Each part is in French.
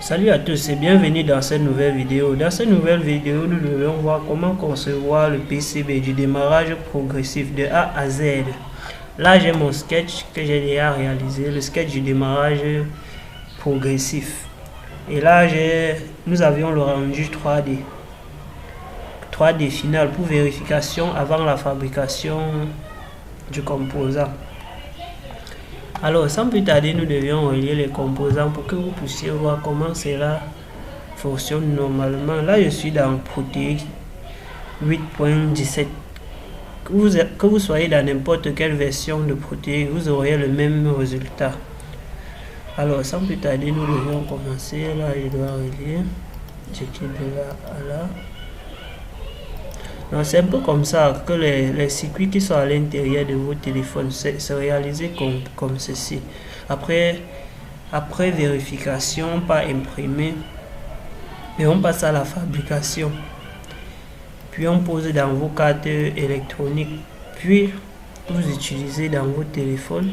Salut à tous et bienvenue dans cette nouvelle vidéo. Dans cette nouvelle vidéo, nous devons voir comment concevoir le PCB du démarrage progressif de A à Z. Là, j'ai mon sketch que j'ai déjà réalisé, le sketch du démarrage progressif. Et là, nous avions le rendu 3D final pour vérification avant la fabrication du composant. Alors, sans plus tarder, nous devions relier les composants pour que vous puissiez voir comment cela fonctionne normalement. Là, je suis dans Proteix 8.17. Que vous soyez dans n'importe quelle version de Proteix, vous aurez le même résultat. Alors, sans plus tarder, nous devions commencer. Là, je dois relier. Je quitte de là à là. C'est un peu comme ça que les circuits qui sont à l'intérieur de vos téléphones se réalisent comme ceci. Après vérification par imprimé, et on passe à la fabrication. Puis on pose dans vos cartes électroniques. Puis vous utilisez dans vos téléphones.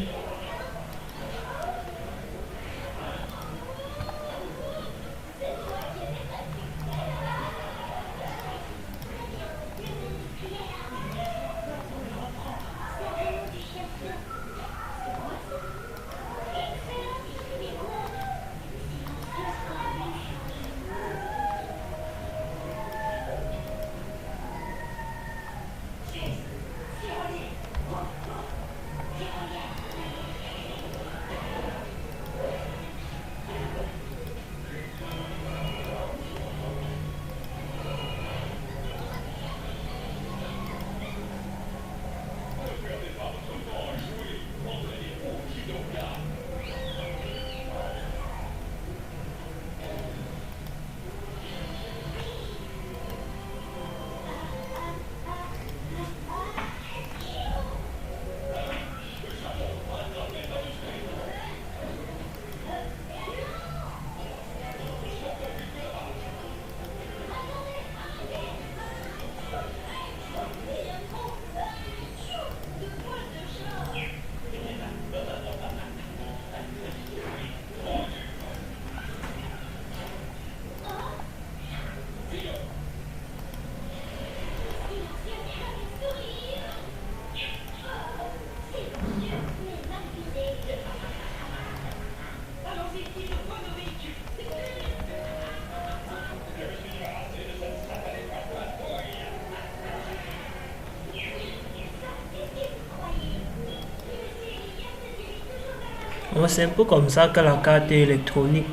C'est un peu comme ça que la carte électronique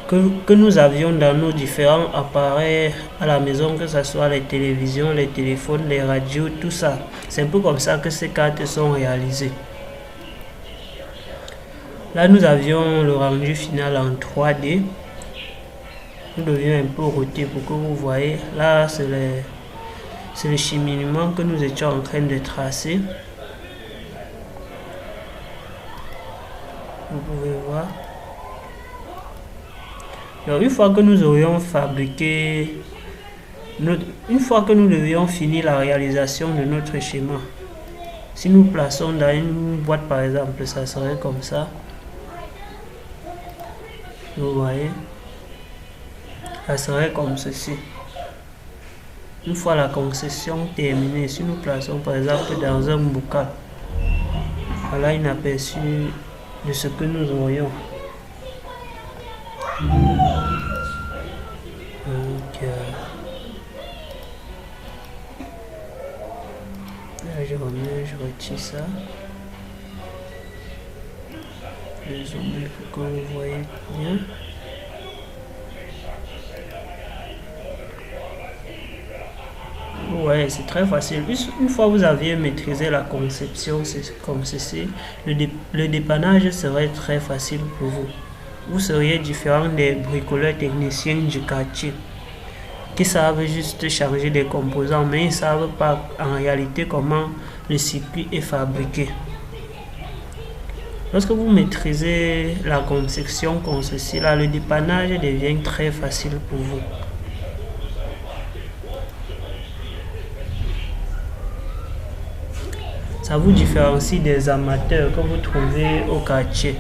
que nous avions dans nos différents appareils à la maison, que ce soit les télévisions, les téléphones, les radios, tout ça. C'est un peu comme ça que ces cartes sont réalisées. Là, nous avions le rendu final en 3D. Nous devions un peu roter pour que vous voyez. Là, c'est le cheminement que nous étions en train de tracer. Vous pouvez voir. Donc, une fois que nous aurions fabriqué, une fois que nous devions finir la réalisation de notre schéma, si nous plaçons dans une boîte par exemple, ça serait comme ça. Vous voyez, ça serait comme ceci. Une fois la conception terminée, si nous plaçons par exemple dans un bocal, voilà un aperçu de ce que nous aurions. Donc, là je remets, je retire ça. Je zoome pour que vous voyez bien. Ouais, c'est très facile. Une fois que vous aviez maîtrisé la conception, c'est comme ceci. Le dépannage serait très facile pour vous. Vous seriez différent des bricoleurs techniciens du quartier qui savent juste changer des composants, mais ils ne savent pas en réalité comment le circuit est fabriqué. Lorsque vous maîtrisez la conception comme ceci, là, le dépannage devient très facile pour vous. Ça vous différencie des amateurs que vous trouvez au quartier.